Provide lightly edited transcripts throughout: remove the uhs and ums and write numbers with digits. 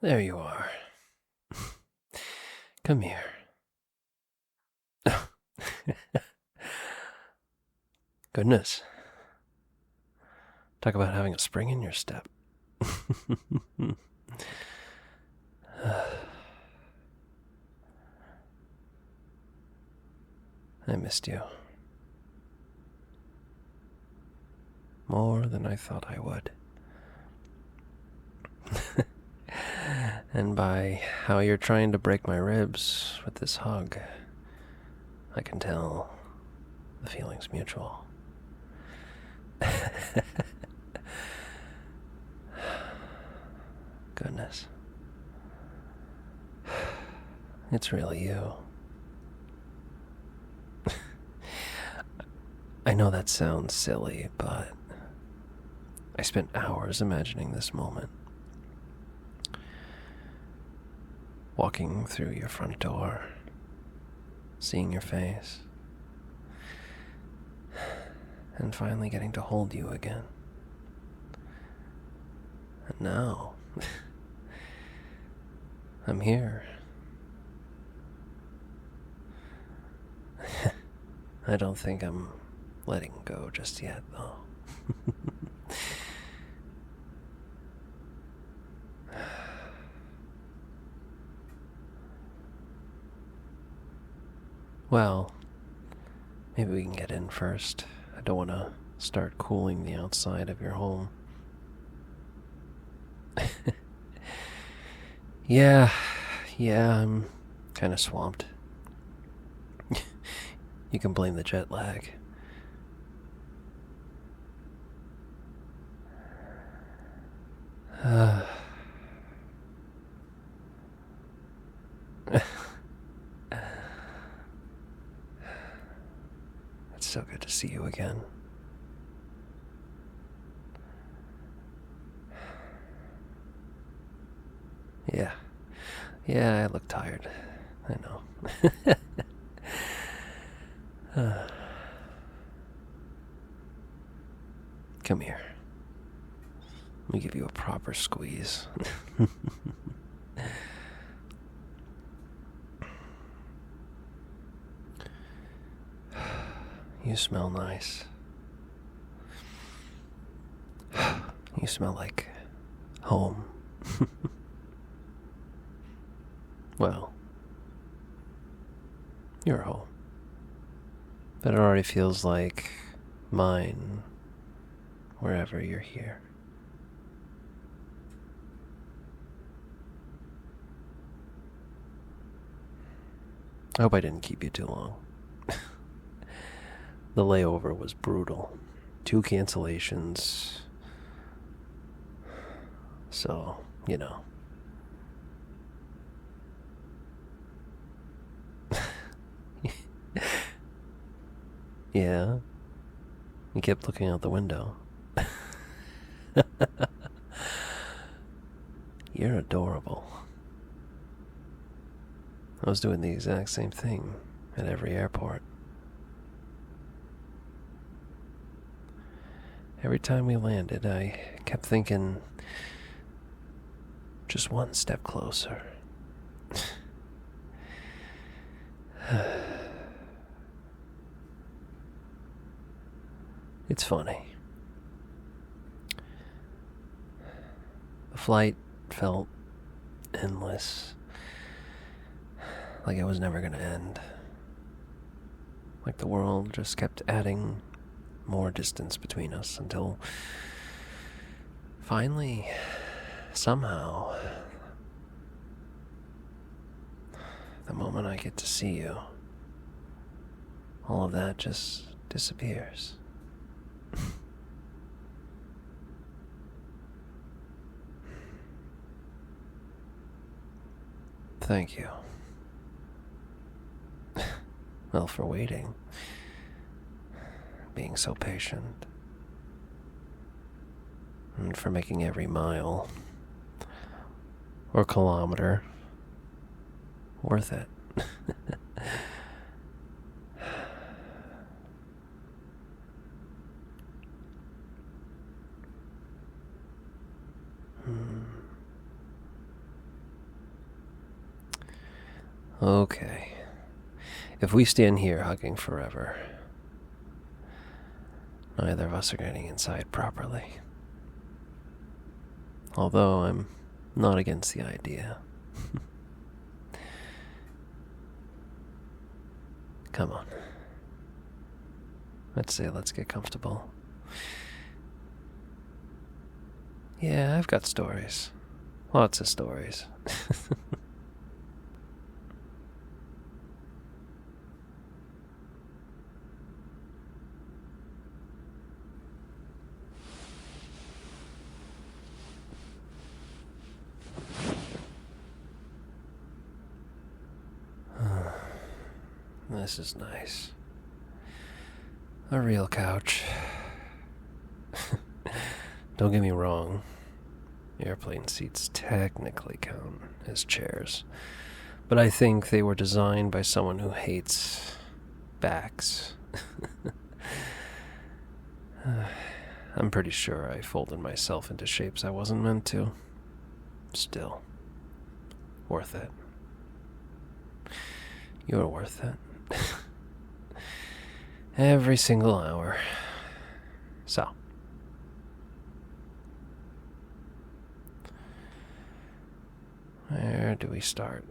There you are. Come here. Goodness. Talk about having a spring in your step. I missed you. More than I thought I would. And by how you're trying to break my ribs with this hug, I can tell the feeling's mutual. Goodness. It's really you. I know that sounds silly, but I spent hours imagining this moment. Walking through your front door, seeing your face, and finally getting to hold you again. And now, I'm here. I don't think I'm letting go just yet, though. Well, maybe we can get in first. I don't want to start cooling the outside of your home. Yeah, I'm kind of swamped. You can blame the jet lag. It's so good to see you again. Yeah. Yeah, I look tired. I know. Come here. Let me give you a proper squeeze. You smell nice. You smell like home. Well, you're home. But it already feels like mine wherever you're here. I hope I didn't keep you too long. The layover was brutal. 2 cancellations. So, you know. Yeah? You kept looking out the window. You're adorable. I was doing the exact same thing at every airport. Every time we landed, I kept thinking, just one step closer. It's funny. The flight felt endless. Like it was never gonna end. Like the world just kept adding more distance between us until finally, somehow, the moment I get to see you, all of that just disappears. Thank you. Well, for waiting. Being so patient. And for making every mile or kilometer worth it. Okay. If we stand here hugging forever, neither of us are getting inside properly. Although I'm not against the idea. Come on. Let's get comfortable. Yeah, I've got stories. Lots of stories. This is nice. A real couch. Don't get me wrong. Airplane seats technically count as chairs. But I think they were designed by someone who hates backs. I'm pretty sure I folded myself into shapes I wasn't meant to. Still, worth it. You're worth it. Every single hour. So. Where do we start?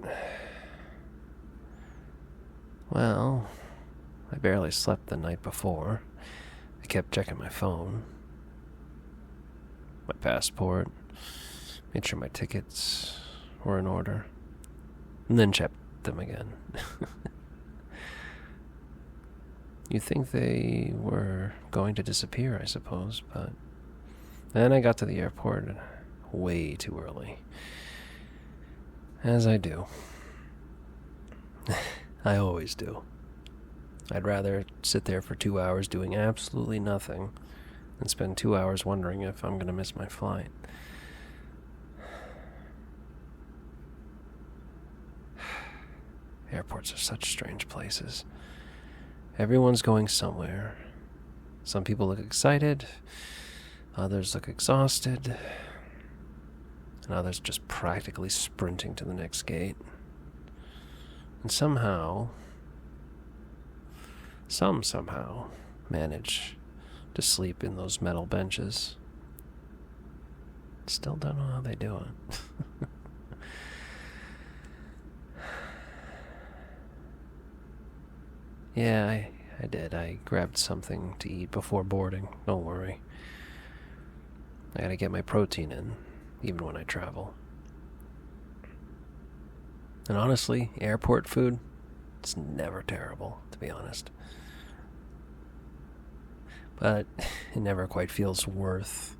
Well, I barely slept the night before. I kept checking my phone, my passport, made sure my tickets were in order, and then checked them again. You'd think they were going to disappear, I suppose, but then I got to the airport way too early. As I do. I always do. I'd rather sit there for 2 hours doing absolutely nothing than spend 2 hours wondering if I'm going to miss my flight. Airports are such strange places. Everyone's going somewhere. Some people look excited, others look exhausted, and others just practically sprinting to the next gate. And somehow manage to sleep in those metal benches. Still don't know how they do it. Yeah, I did. I grabbed something to eat before boarding. Don't worry. I gotta get my protein in, even when I travel. And honestly, airport food, it's never terrible, to be honest. But it never quite feels worth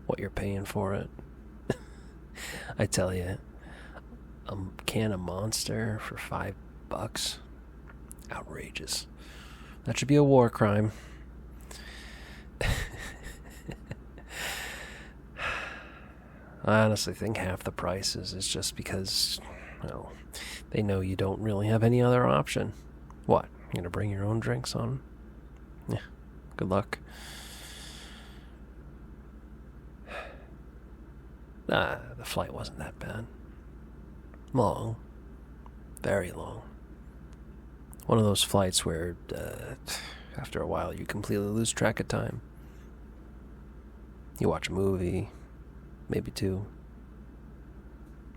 what you're paying for it. I tell you, a can of Monster for $5? Outrageous. That should be a war crime. I honestly think half the prices is just because, well, they know you don't really have any other option. What? You're gonna bring your own drinks on? Yeah, good luck. The flight wasn't that bad. Long. Very long. One of those flights where, after a while, you completely lose track of time. You watch a movie, maybe 2,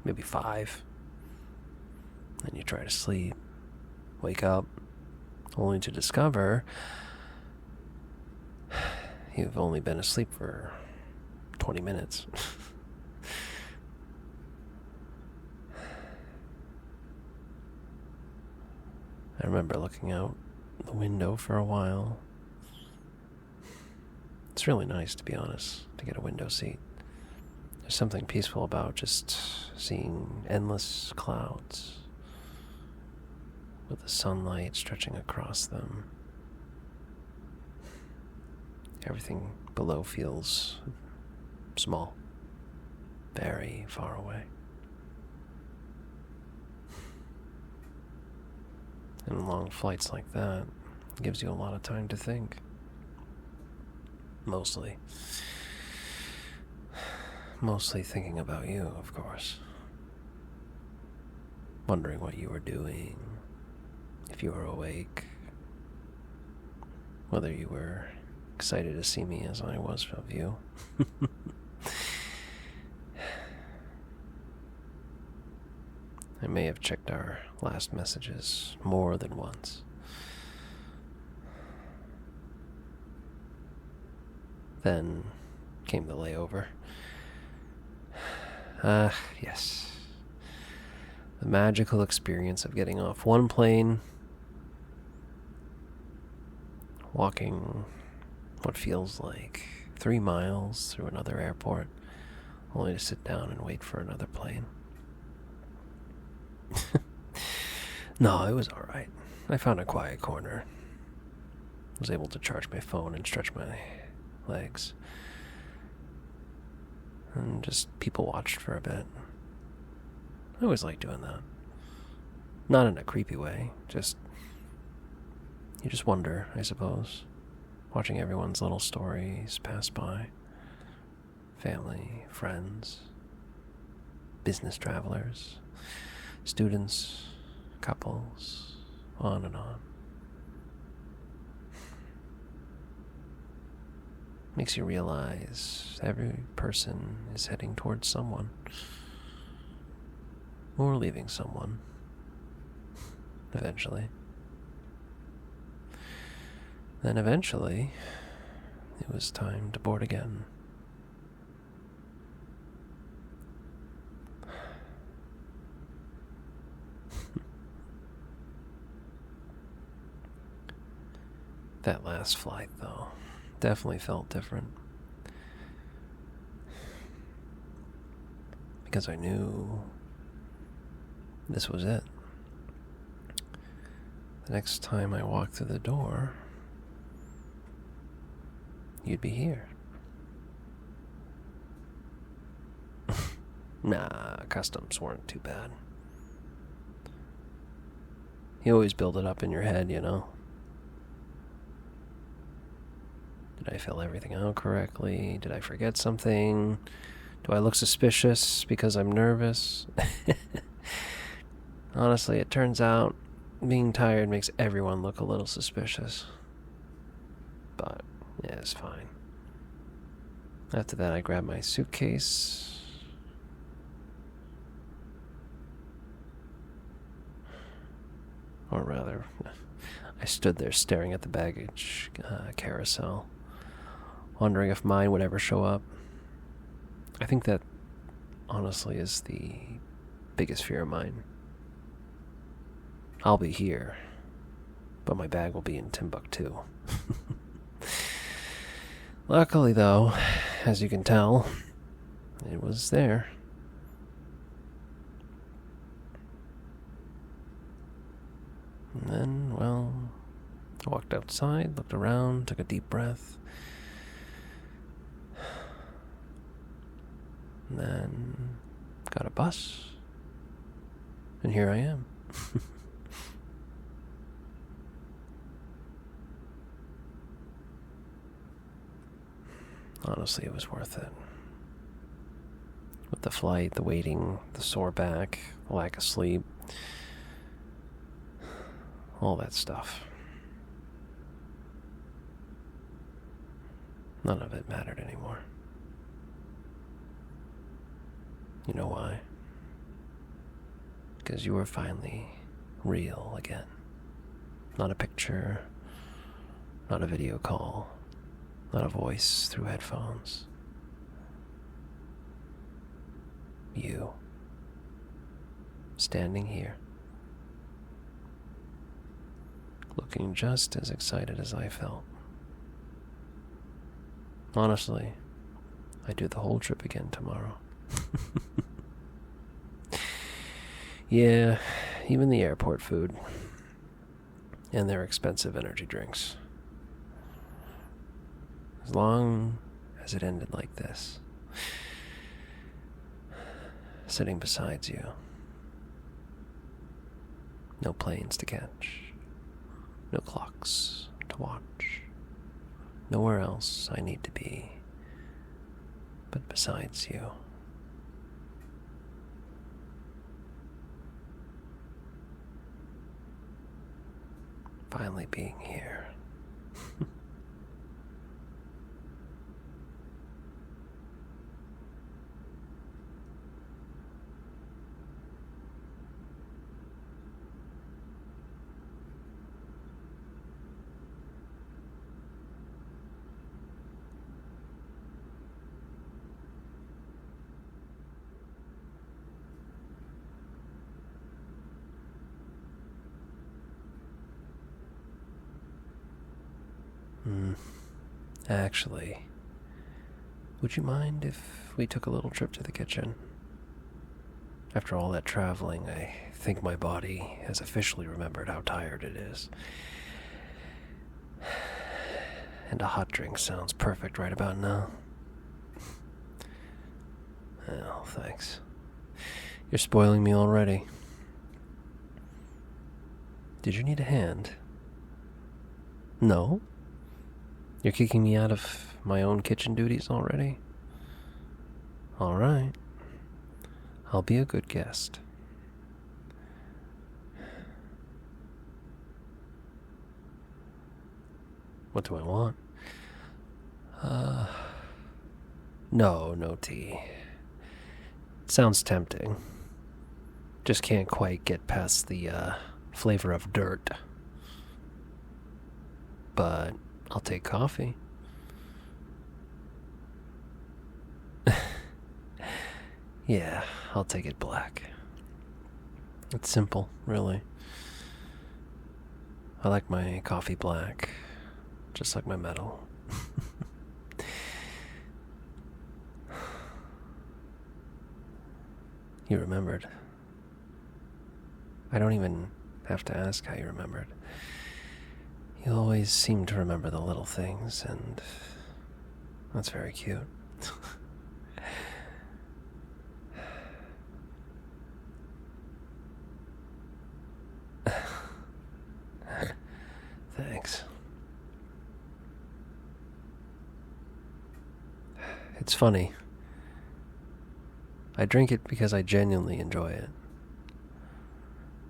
maybe 5. Then you try to sleep, wake up, only to discover you've only been asleep for 20 minutes. I remember looking out the window for a while. It's really nice, to be honest, to get a window seat. There's something peaceful about just seeing endless clouds with the sunlight stretching across them. Everything below feels small, very far away. And long flights like that gives you a lot of time to think. Mostly thinking about you, of course. wondering what you were doing, if you were awake, whether you were excited to see me as I was of you. I may have checked our last messages more than once. Then came the layover. Yes. The magical experience of getting off one plane, walking what feels like 3 miles through another airport, only to sit down and wait for another plane. No, it was alright. I found a quiet corner. Was able to charge my phone and stretch my legs. And just people watched for a bit. I always like doing that. Not in a creepy way, you just wonder, I suppose. Watching everyone's little stories pass by. Family, friends, business travelers, students, couples, on and on. Makes you realize every person is heading towards someone. Or leaving someone. Eventually. Then eventually, it was time to board again. That last flight, though, definitely felt different. Because I knew this was it. The next time I walked through the door, you'd be here. Nah, customs weren't too bad. You always build it up in your head, you know? Did I fill everything out correctly? Did I forget something? Do I look suspicious because I'm nervous? Honestly, it turns out being tired makes everyone look a little suspicious. But, yeah, it's fine. After that, I grabbed my suitcase. Or rather, I stood there staring at the baggage carousel, wondering if mine would ever show up. I think that, honestly, is the biggest fear of mine. I'll be here, but my bag will be in Timbuktu. Luckily, though, as you can tell, it was there. And then, well, I walked outside, looked around, took a deep breath. And then got a bus. And here I am. Honestly, it was worth it. With the flight, the waiting, the sore back, the lack of sleep, all that stuff. None of it mattered anymore. You know why? Because you were finally real again. Not a picture, not a video call, not a voice through headphones. You. Standing here. Looking just as excited as I felt. Honestly, I'd do the whole trip again tomorrow. Yeah, even the airport food. And their expensive energy drinks. As long as it ended like this. Sitting beside you. No planes to catch. No clocks to watch. Nowhere else I need to be. But besides you. finally being here. Actually, would you mind if we took a little trip to the kitchen? After all that traveling, I think my body has officially remembered how tired it is. And a hot drink sounds perfect right about now. Oh, thanks. You're spoiling me already. Did you need a hand? No? You're kicking me out of my own kitchen duties already? All right. I'll be a good guest. What do I want? No tea. Sounds tempting. Just can't quite get past the flavor of dirt. But I'll take coffee. Yeah, I'll take it black. It's simple, really. I like my coffee black, just like my metal. You remembered. I don't even have to ask how you remembered. You always seem to remember the little things, and that's very cute. Thanks. It's funny. I drink it because I genuinely enjoy it.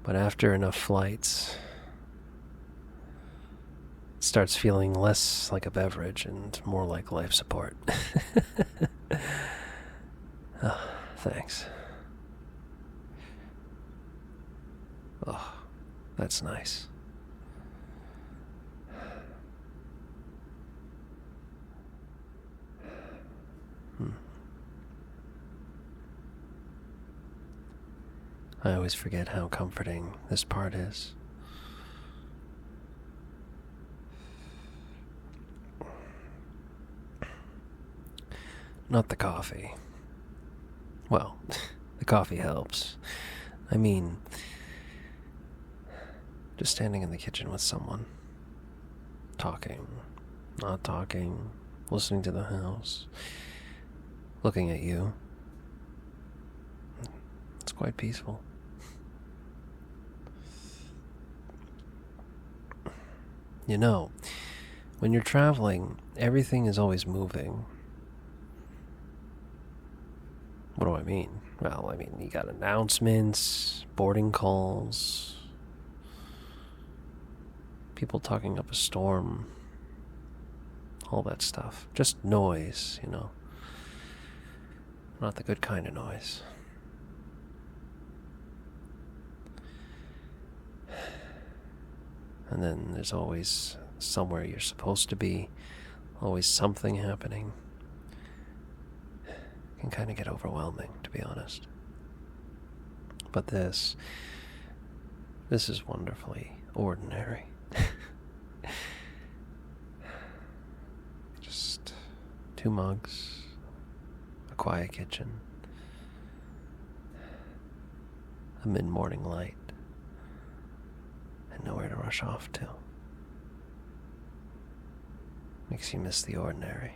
But after enough flights, it starts feeling less like a beverage and more like life support. Oh, thanks. Oh, that's nice. I always forget how comforting this part is. Not the coffee. Well, the coffee helps. I mean, just standing in the kitchen with someone. Talking, not talking, listening to the house, looking at you. It's quite peaceful. You know, when you're traveling, everything is always moving. What do I mean? Well, I mean, you got announcements, boarding calls, people talking up a storm, all that stuff. Just noise, you know. Not the good kind of noise. And then there's always somewhere you're supposed to be, always something happening. It can kind of get overwhelming, to be honest. But this is wonderfully ordinary. Just 2 mugs, a quiet kitchen, a mid-morning light, and nowhere to rush off to. Makes you miss the ordinary.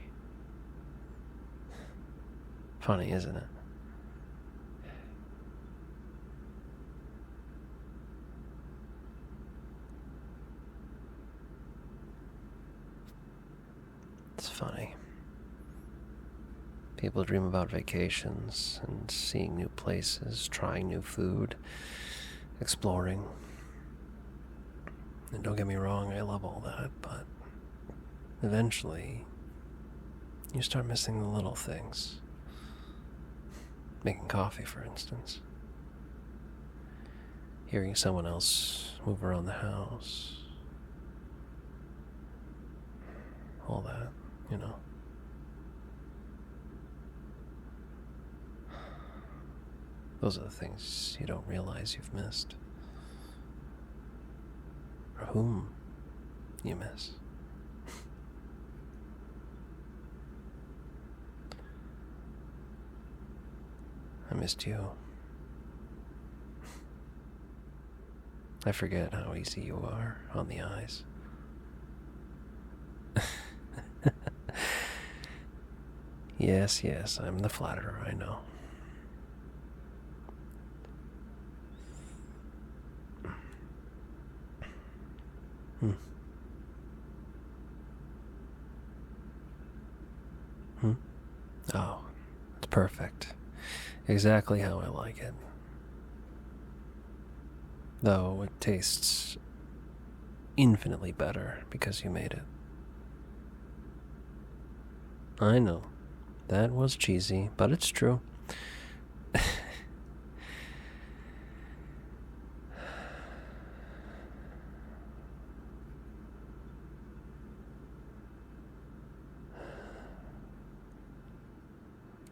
Funny, isn't it? It's funny. People dream about vacations and seeing new places, trying new food, exploring. And don't get me wrong, I love all that, but eventually you start missing the little things. Making coffee, for instance. Hearing someone else move around the house. All that, you know. Those are the things you don't realize you've missed. Or whom you miss. I missed you. I forget how easy you are on the eyes. Yes, I'm the flatterer, I know. Hmm. Hmm? Oh, it's perfect. Exactly how I like it. Though it tastes infinitely better because you made it. I know. That was cheesy, but it's true.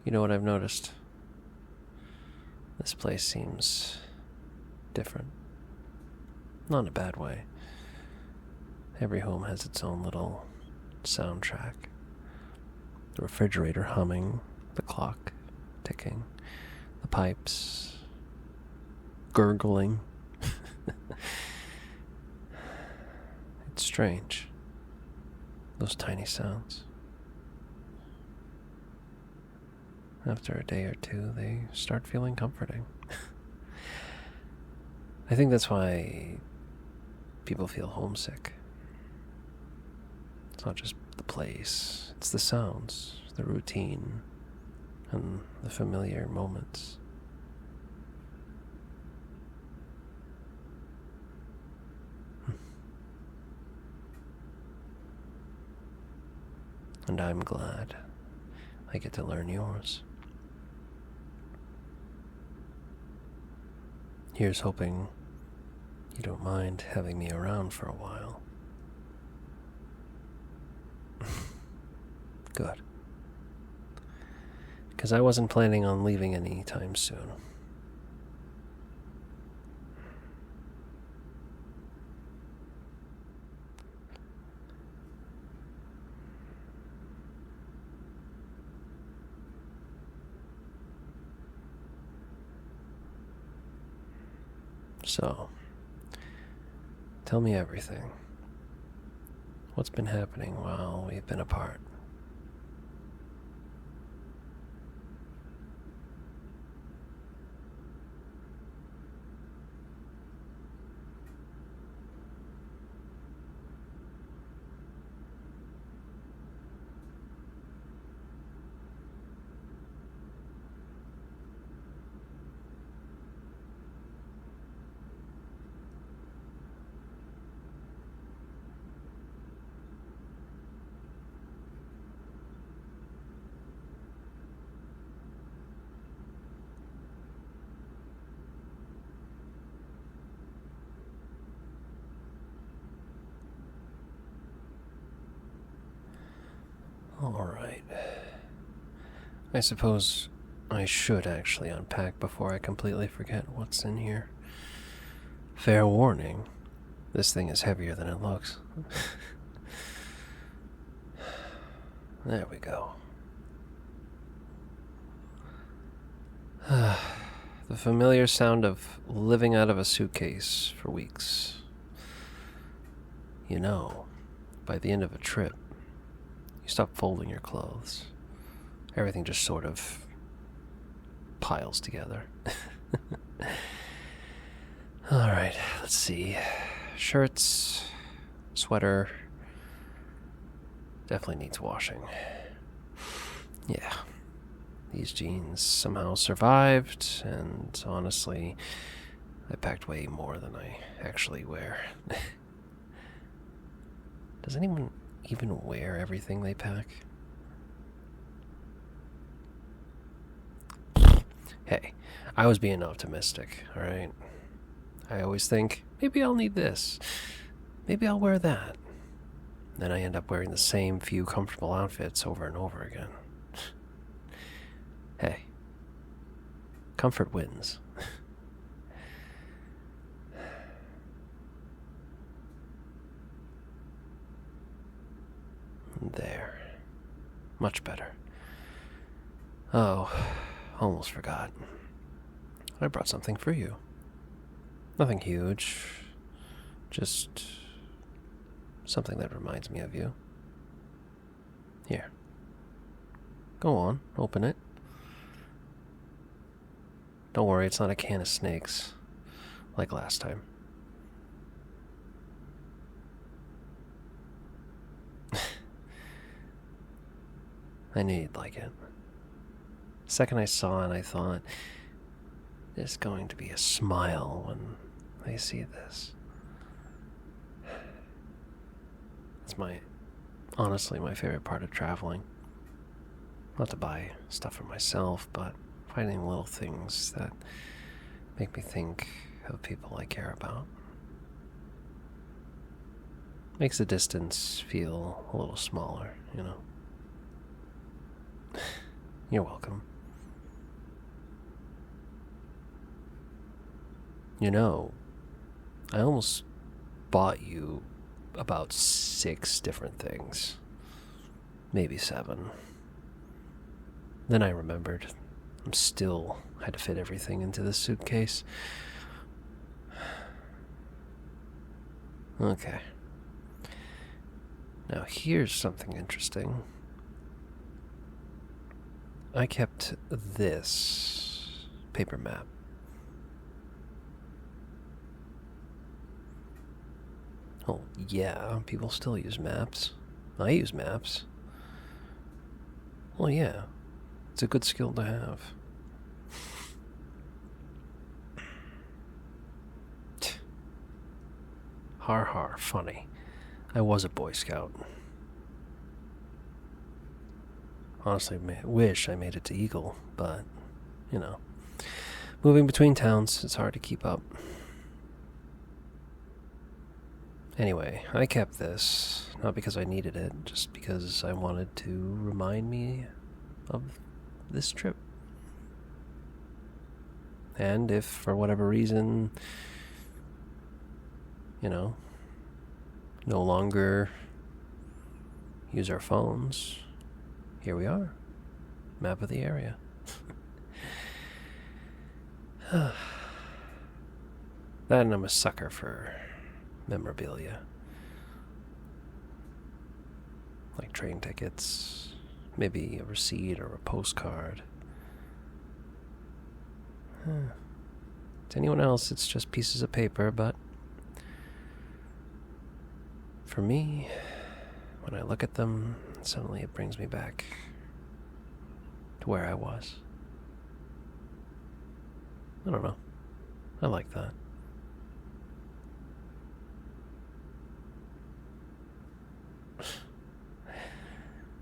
You know what I've noticed? This place seems different. Not in a bad way. Every home has its own little soundtrack. The refrigerator humming, the clock ticking, the pipes gurgling. It's strange, those tiny sounds. After a day or two, they start feeling comforting. I think that's why people feel homesick. It's not just the place, it's the sounds, the routine, and the familiar moments. And I'm glad I get to learn yours. Here's hoping you don't mind having me around for a while. Good. Because I wasn't planning on leaving any time soon. So, tell me everything. What's been happening while we've been apart? Alright. I suppose I should actually unpack before I completely forget what's in here. Fair warning, this thing is heavier than it looks. There we go. The familiar sound of living out of a suitcase for weeks. You know, by the end of a trip, you stop folding your clothes. Everything just sort of piles together. Alright, let's see. Shirts, sweater. Definitely needs washing. Yeah. These jeans somehow survived, and honestly, I packed way more than I actually wear. Does anyone even wear everything they pack? Hey, I was being optimistic, alright? I always think, maybe I'll need this. Maybe I'll wear that. Then I end up wearing the same few comfortable outfits over and over again. Hey, comfort wins. There. Much better. Oh, almost forgot. I brought something for you. Nothing huge. Just something that reminds me of you. Here. Go on, open it. Don't worry, it's not a can of snakes, like last time. I knew you'd like it. The second I saw it, I thought, there's going to be a smile when I see this. It's honestly, my favorite part of traveling. Not to buy stuff for myself, but finding little things that make me think of people I care about. Makes the distance feel a little smaller, you know? You're welcome. You know, I almost bought you about 6 different things. Maybe 7. Then I remembered. Had to fit everything into this suitcase. Okay. Now here's something interesting. I kept this paper map. Oh, yeah, people still use maps. I use maps. Well, yeah, it's a good skill to have. Har har, funny. I was a Boy Scout. Honestly, wish I made it to Eagle, but, you know, moving between towns, it's hard to keep up. Anyway, I kept this, not because I needed it, just because I wanted to remind me of this trip. And if, for whatever reason, you know, no longer use our phones, here we are. Map of the area. That, and I'm a sucker for memorabilia. Like train tickets, maybe a receipt or a postcard. To anyone else, it's just pieces of paper, but for me, when I look at them, suddenly it brings me back to where I was. I don't know. I like that.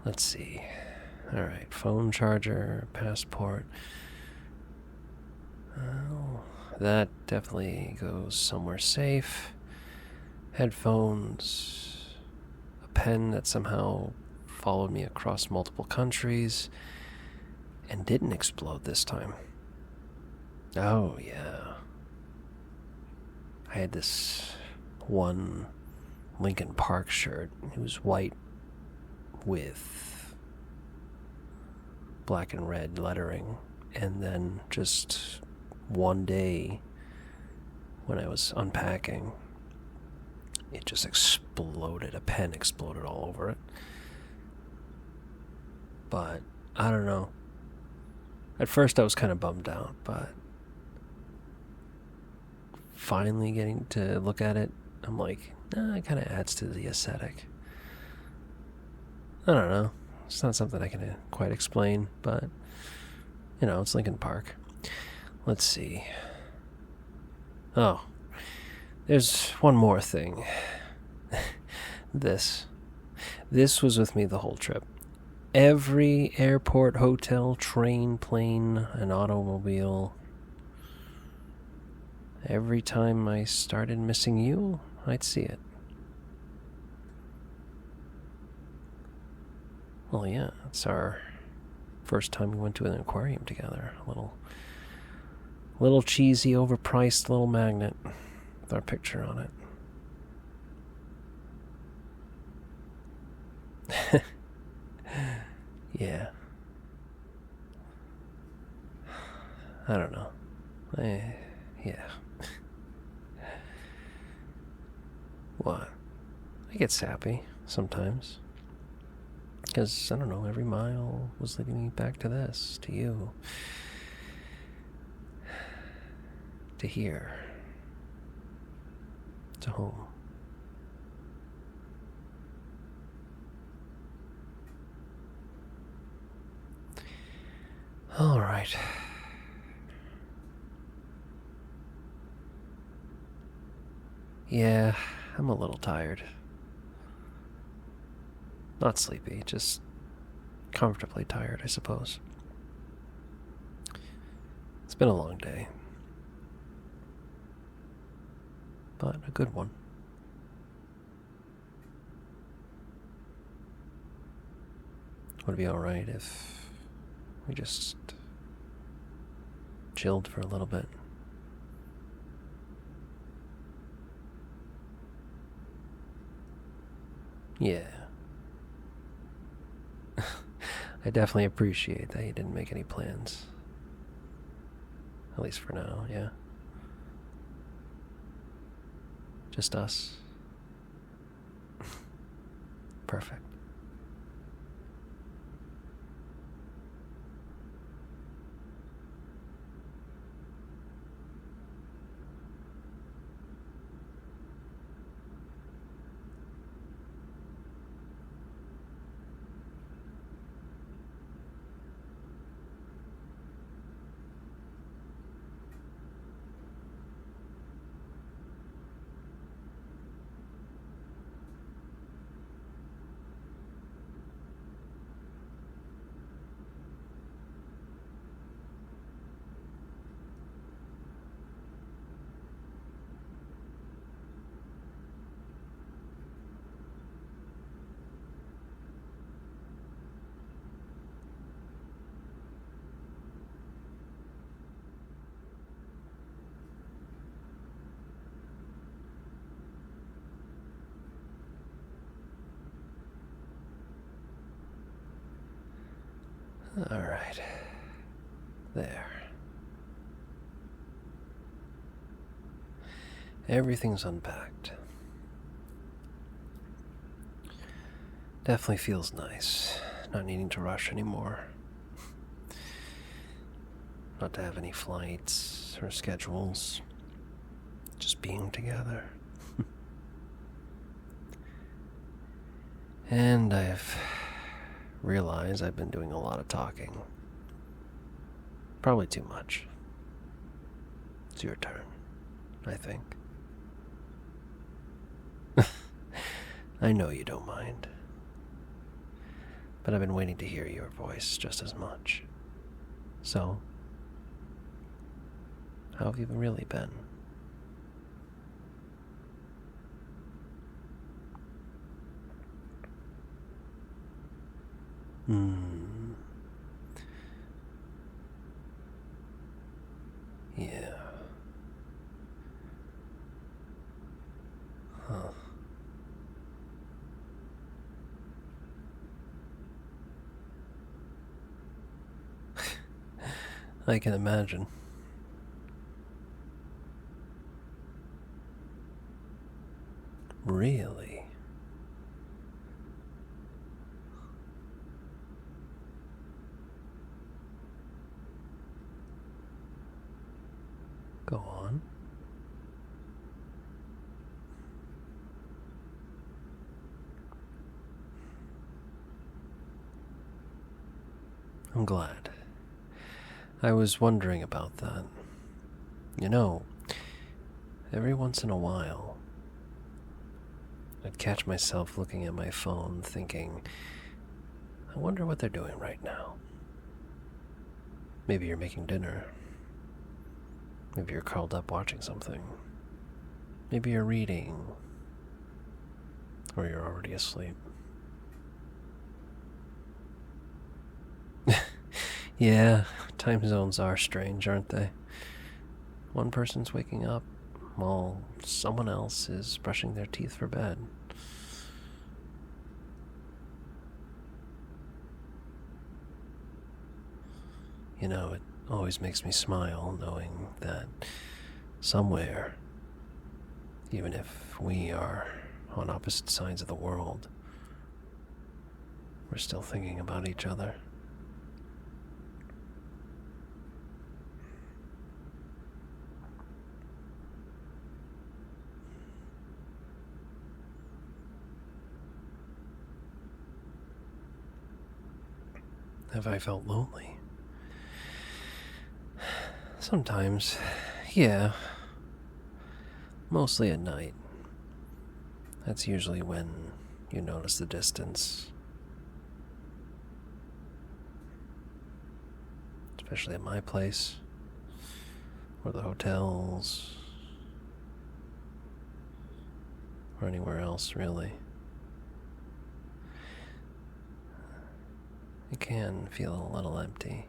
Let's see. Alright, phone charger, passport. Oh, that definitely goes somewhere safe. Headphones. A pen that somehow followed me across multiple countries and didn't explode this time. Oh, yeah. I had this one Linkin Park shirt. It was white with black and red lettering. And then just one day when I was unpacking, it just exploded. A pen exploded all over it. But I don't know. At first I was kind of bummed out, but finally getting to look at it, I'm like, nah, it kind of adds to the aesthetic. I don't know. It's not something I can quite explain, but, you know, it's Linkin Park. Let's see. Oh, there's one more thing. This. This was with me the whole trip. Every airport, hotel, train, plane, and automobile. Every time I started missing you, I'd see it. Well, yeah, it's our first time we went to an aquarium together. A little cheesy, overpriced little magnet with our picture on it. Yeah. I don't know. Yeah. What? I get sappy sometimes. Because, I don't know, every mile was leading me back to this, to you. To here. To home. All right. Yeah, I'm a little tired. Not sleepy, just comfortably tired, I suppose. It's been a long day. But a good one. Would it be alright if we just chilled for a little bit? Yeah. I definitely appreciate that you didn't make any plans. At least for now, yeah. Just us. Perfect. Alright. There. Everything's unpacked. Definitely feels nice, not needing to rush anymore. Not to have any flights or schedules. Just being together. And I've realized I've been doing a lot of talking. Probably too much. It's your turn, I think. I know you don't mind. But I've been waiting to hear your voice just as much. So, how have you really been? Yeah. Huh. I can imagine. Really? Go on. I'm glad. I was wondering about that. You know, every once in a while, I'd catch myself looking at my phone thinking, I wonder what they're doing right now. Maybe you're making dinner. Maybe you're curled up watching something. Maybe you're reading. Or you're already asleep. Yeah, time zones are strange, aren't they? One person's waking up while someone else is brushing their teeth for bed. You know, it always makes me smile knowing that somewhere, even if we are on opposite sides of the world, we're still thinking about each other. Have I felt lonely? Sometimes, yeah. Mostly at night. That's usually when you notice the distance. Especially at my place, or the hotels, or anywhere else, really. It can feel a little empty.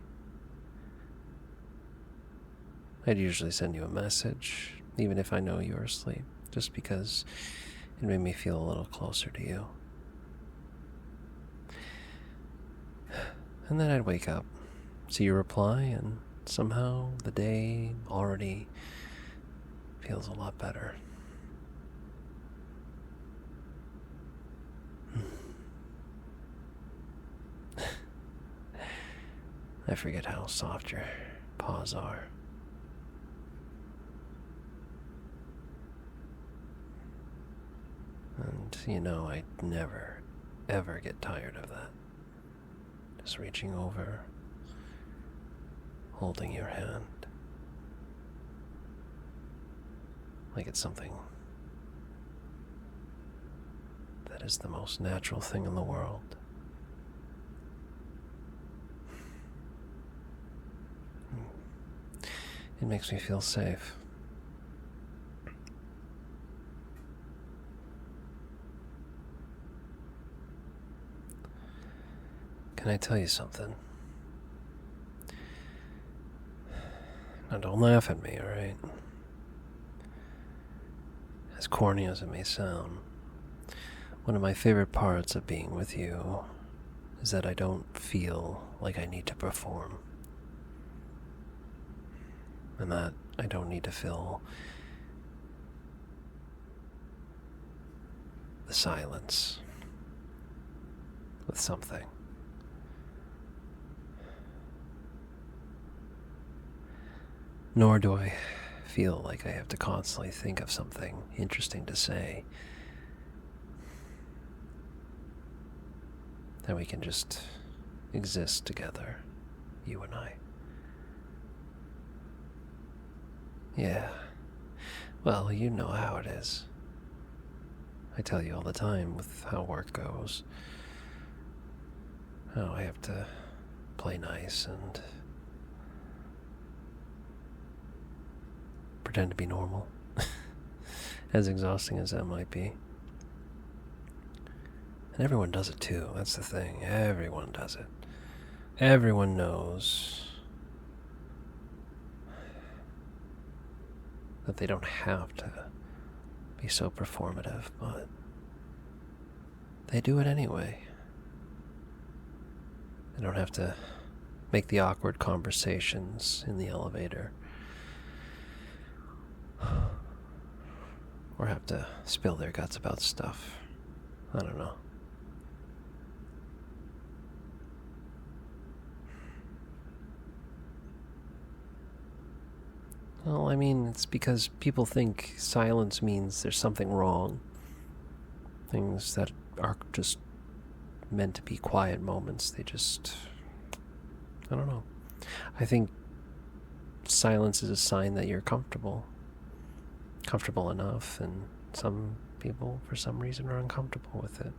I'd usually send you a message, even if I know you're asleep, just because it made me feel a little closer to you. And then I'd wake up, see your reply, and somehow the day already feels a lot better. I forget how soft your paws are. And you know, I'd never, ever get tired of that. Just reaching over, holding your hand, like it's something that is the most natural thing in the world. It makes me feel safe. Can I tell you something? Now don't laugh at me, alright? As corny as it may sound, one of my favorite parts of being with you is that I don't feel like I need to perform. And that I don't need to fill the silence with something. Nor do I feel like I have to constantly think of something interesting to say. That we can just exist together, you and I. Yeah, well, you know how it is. I tell you all the time with how work goes. How I have to play nice and pretend to be normal. As exhausting as that might be. And everyone does it too, that's the thing. Everyone does it. Everyone knows that they don't have to be so performative, but they do it anyway. They don't have to make the awkward conversations in the elevator, or have to spill their guts about stuff. I don't know. Well, I mean, it's because people think silence means there's something wrong. Things that are just meant to be quiet moments, they just... I don't know. I think silence is a sign that you're comfortable. Comfortable enough, and some people, for some reason, are uncomfortable with it.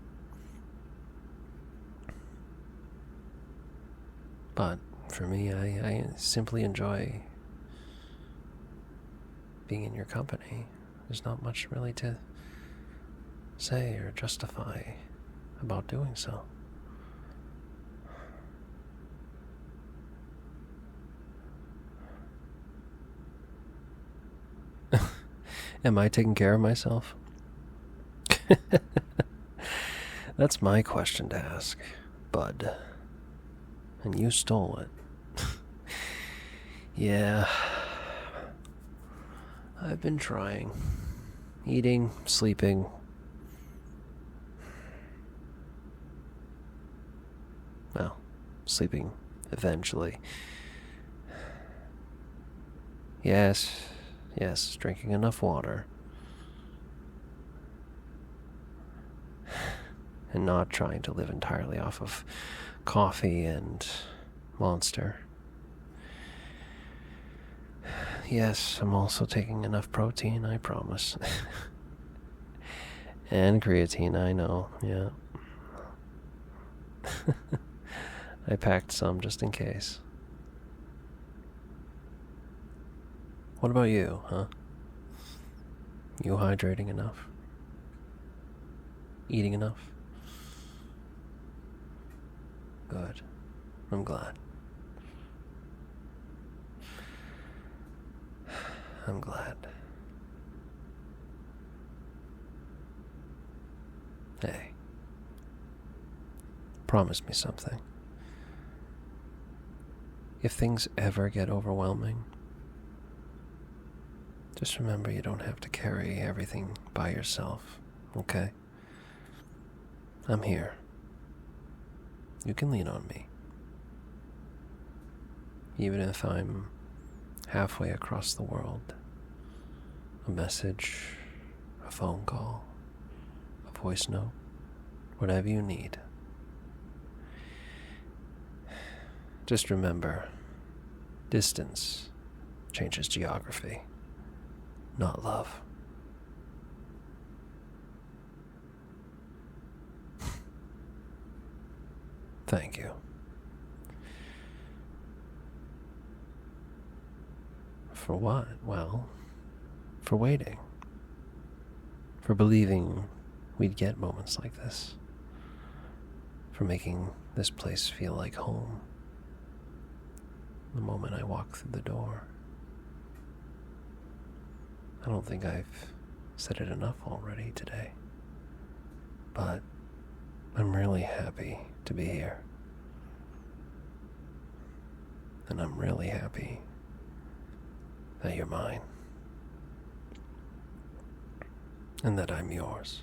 But for me, I simply enjoy being in your company. There's not much really to say or justify about doing so. Am I taking care of myself? That's my question to ask, bud. And you stole it. Yeah. I've been trying. Eating, sleeping. Well, sleeping eventually. Yes, drinking enough water. And not trying to live entirely off of coffee and Monster. Yes, I'm also taking enough protein, I promise. And creatine, I know, yeah. I packed some just in case. What about you, huh? You hydrating enough? Eating enough? Good. I'm glad. I'm glad. Hey. Promise me something. If things ever get overwhelming, just remember you don't have to carry everything by yourself, okay? I'm here. You can lean on me. Even if I'm halfway across the world. A message, a phone call, a voice note, whatever you need. Just remember, distance changes geography, not love. Thank you. For what? Well, for waiting. For believing we'd get moments like this. For making this place feel like home. The moment I walk through the door. I don't think I've said it enough already today. But I'm really happy to be here. And I'm really happy that you're mine. And that I'm yours.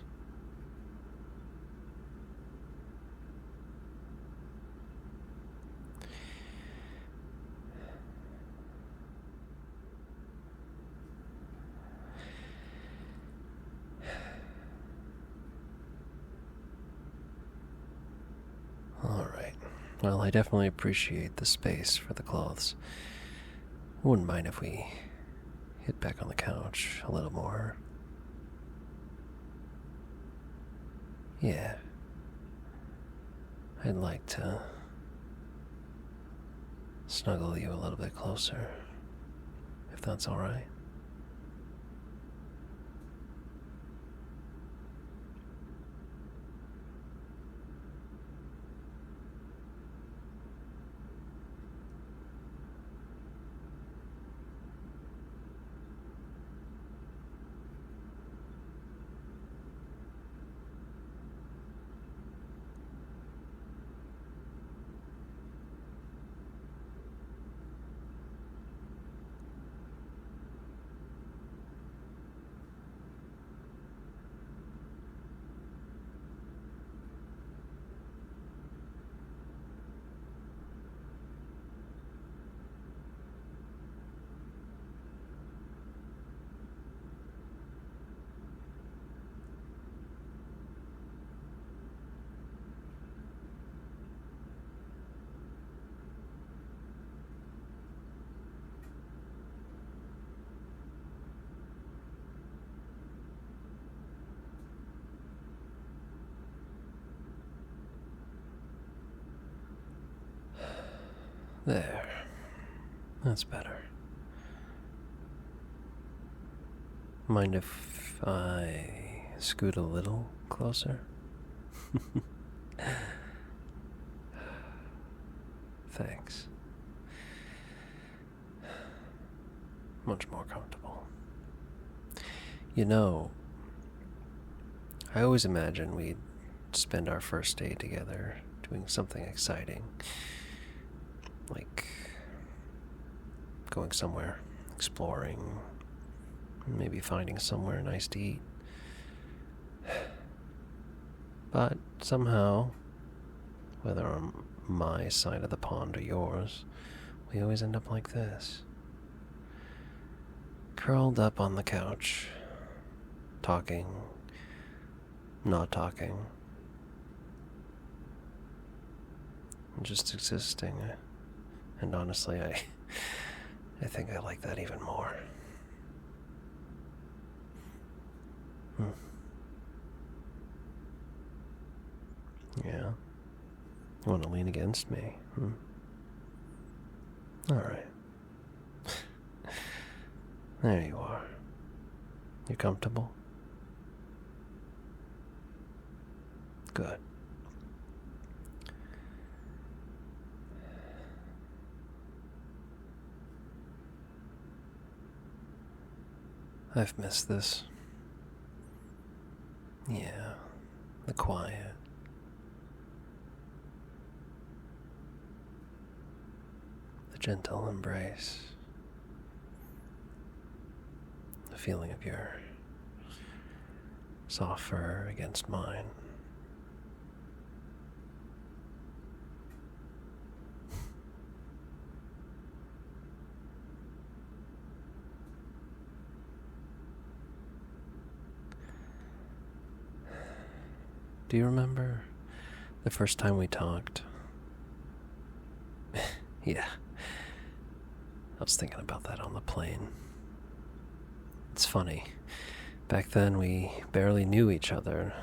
Alright. Well, I definitely appreciate the space for the clothes. Wouldn't mind if we hit back on the couch a little more. Yeah. I'd like to snuggle you a little bit closer, if that's alright. There. That's better. Mind if I scoot a little closer? Thanks. Much more comfortable. You know, I always imagined we'd spend our first day together doing something exciting. Like going somewhere, exploring, maybe finding somewhere nice to eat. But somehow, whether on my side of the pond or yours, we always end up like this. Curled up on the couch, talking, not talking, just existing. And honestly, I think I like that even more. Yeah? You want to lean against me? Alright. There you are. You comfortable? Good. I've missed this. Yeah, the quiet. The gentle embrace. The feeling of your soft fur against mine. Do you remember the first time we talked? Yeah. I was thinking about that on the plane. It's funny. Back then we barely knew each other.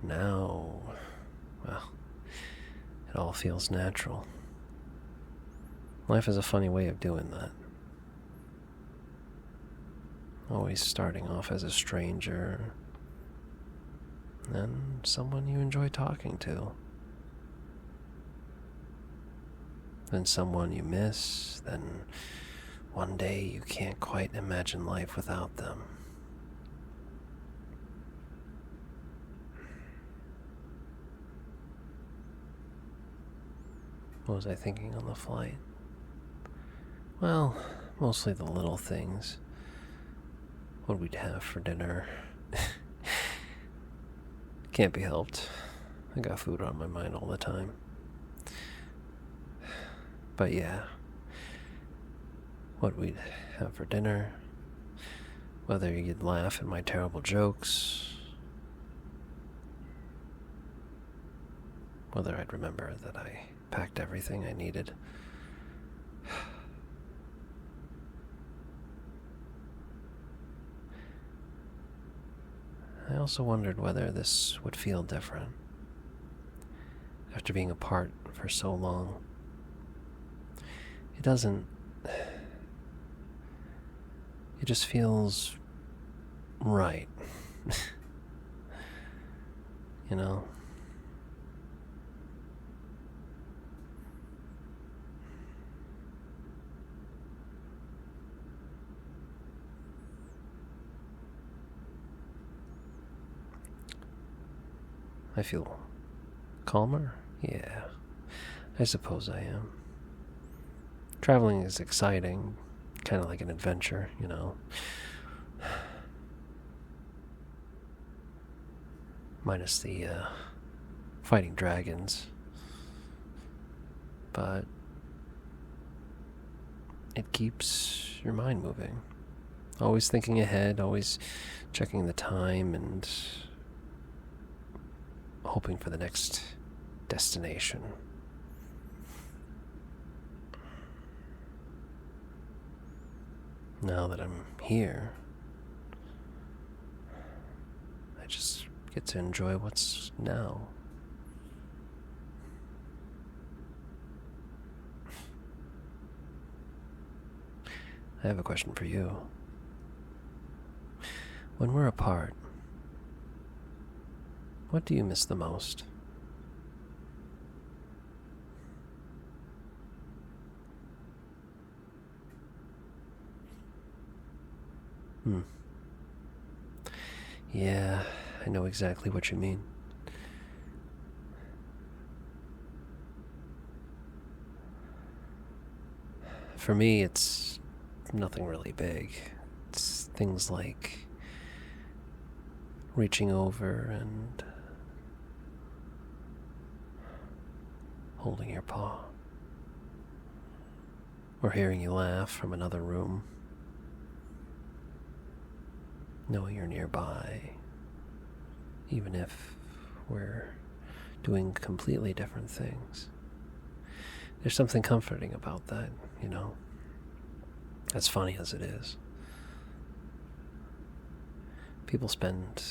Now, well, it all feels natural. Life is a funny way of doing that. Always starting off as a stranger, then someone you enjoy talking to. Then someone you miss, then one day you can't quite imagine life without them. What was I thinking on the flight? Well, mostly the little things. What we'd have for dinner. Can't be helped. I got food on my mind all the time. But yeah, what we'd have for dinner, whether you'd laugh at my terrible jokes, whether I'd remember that I packed everything I needed. I also wondered whether this would feel different after being apart for so long. It doesn't. It just feels right. You know? I feel calmer? Yeah, I suppose I am. Traveling is exciting, kind of like an adventure, you know. Minus the fighting dragons. But it keeps your mind moving. Always thinking ahead, always checking the time and hoping for the next destination. Now that I'm here, I just get to enjoy what's now. I have a question for you. When we're apart, what do you miss the most? Yeah, I know exactly what you mean. For me, it's nothing really big. It's things like reaching over and holding your paw, or hearing you laugh from another room, knowing you're nearby, even if we're doing completely different things. There's something comforting about that, you know? As funny as it is. People spend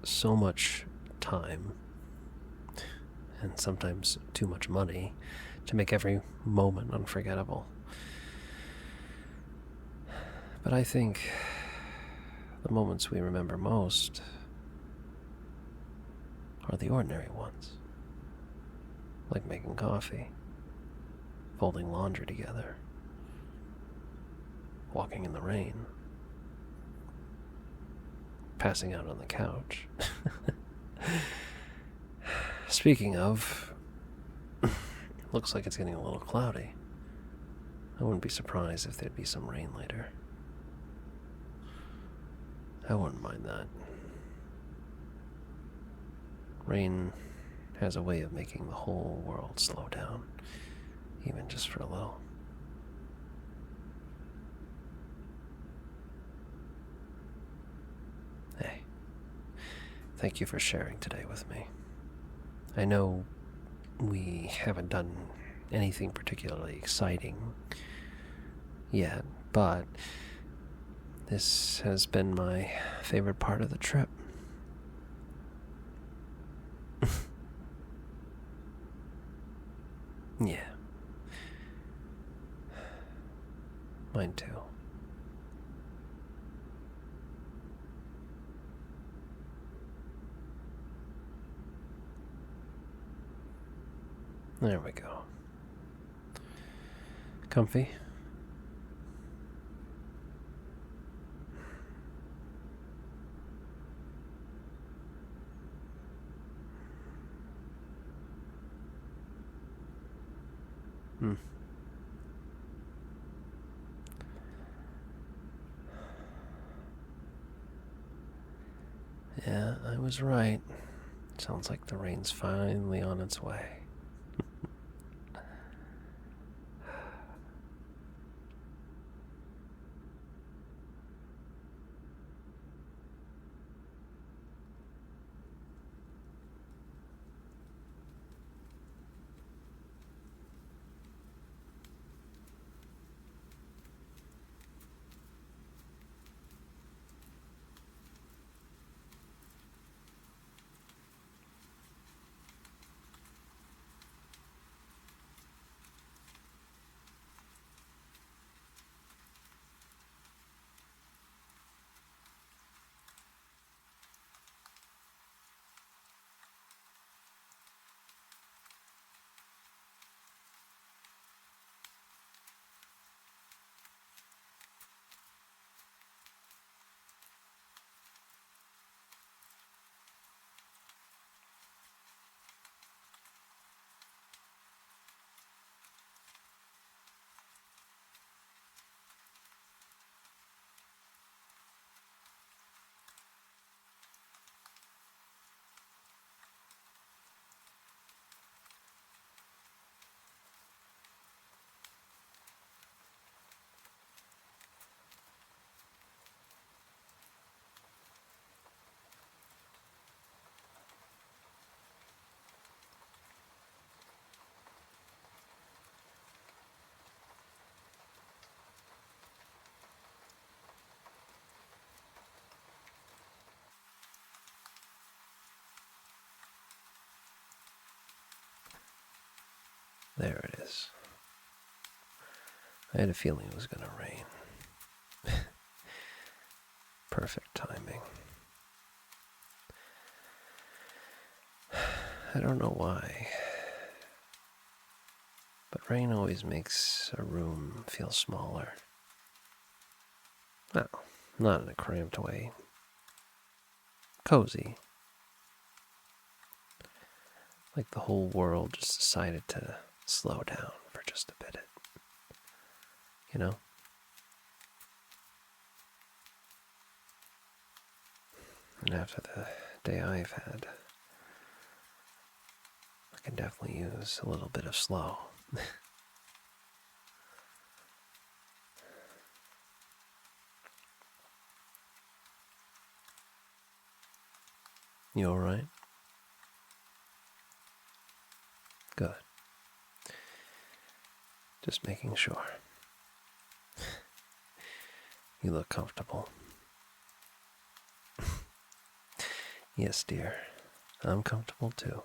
so much time, and sometimes too much money, to make every moment unforgettable. But I think the moments we remember most are the ordinary ones. Like making coffee, folding laundry together, walking in the rain, passing out on the couch. Speaking of, looks like it's getting a little cloudy. I wouldn't be surprised if there'd be some rain later. I wouldn't mind that. Rain has a way of making the whole world slow down, even just for a little. Hey, thank you for sharing today with me. I know we haven't done anything particularly exciting yet, but this has been my favorite part of the trip. Yeah. Mine too. There we go. Comfy? Yeah, I was right. Sounds like the rain's finally on its way. There it is. I had a feeling it was going to rain. perfect timing. I don't know why, but rain always makes a room feel smaller. Well, not in a cramped way. Cozy. Like the whole world just decided to slow down for just a bit. You know? And after the day I've had, I can definitely use a little bit of slow. You alright? Good. Just making sure. You look comfortable. Yes, dear. I'm comfortable too.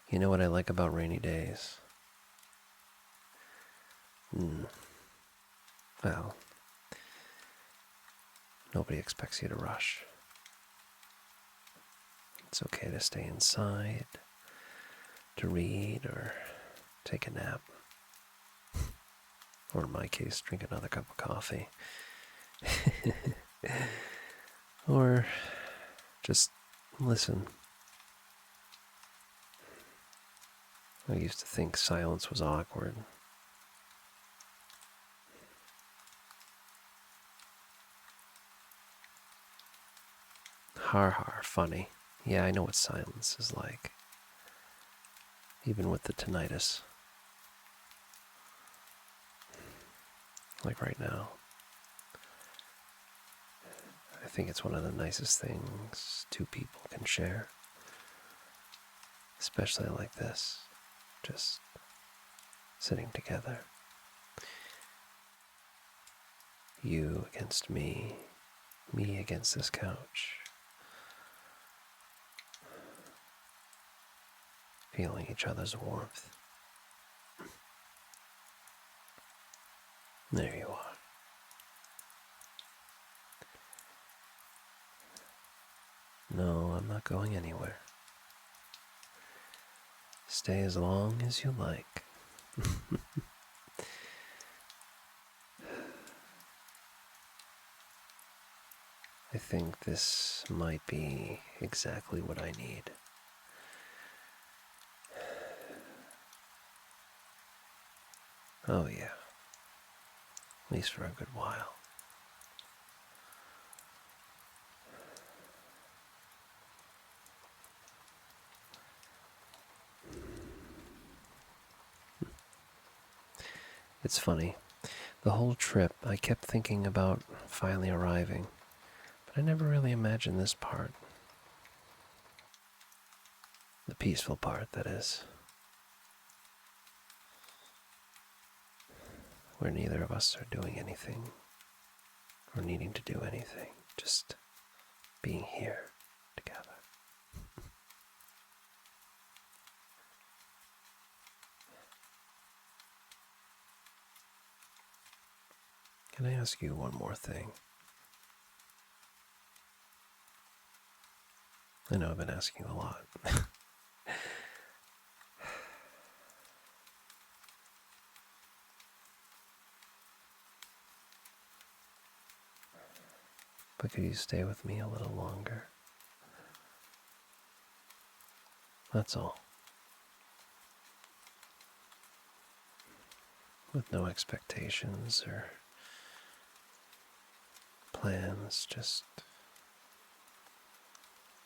You know what I like about rainy days? Well, nobody expects you to rush. It's okay to stay inside, to read, or take a nap. Or in my case, drink another cup of coffee. Or just listen. I used to think silence was awkward. Har har, funny. Yeah, I know what silence is like. Even with the tinnitus. Like right now. I think it's one of the nicest things two people can share. Especially like this. Just sitting together. You against me against this couch. Feeling each other's warmth. There you are. No, I'm not going anywhere. Stay as long as you like. I think this might be exactly what I need. Oh yeah. At least for a good while. It's funny. The whole trip, I kept thinking about finally arriving, but I never really imagined this part. The peaceful part, that is. Where neither of us are doing anything, or needing to do anything, just being here together. Can I ask you one more thing? I know I've been asking you a lot. But could you stay with me a little longer? That's all. With no expectations or plans, just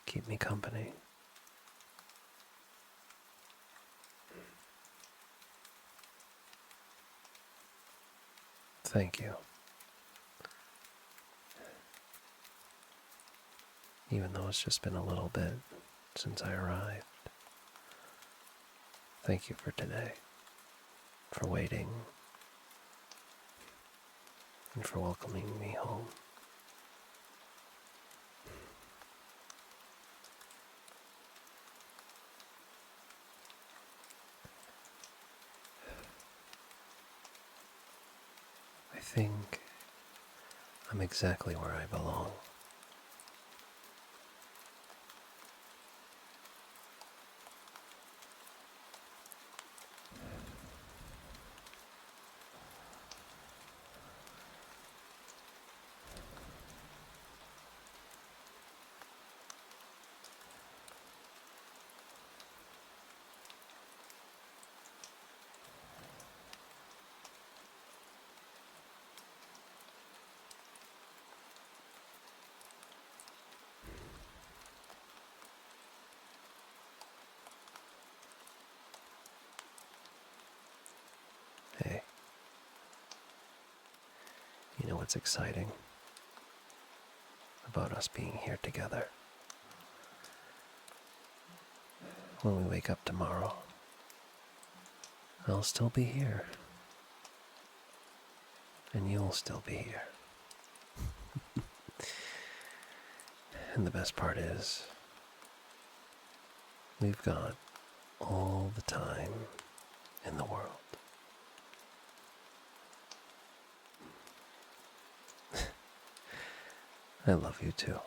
keep me company. Thank you. Even though it's just been a little bit since I arrived. Thank you for today, for waiting, and for welcoming me home. think I'm exactly where I belong. Hey, you know what's exciting about us being here together? When we wake up tomorrow, I'll still be here. And you'll still be here. And the best part is, we've got all the time in the world. I love you too.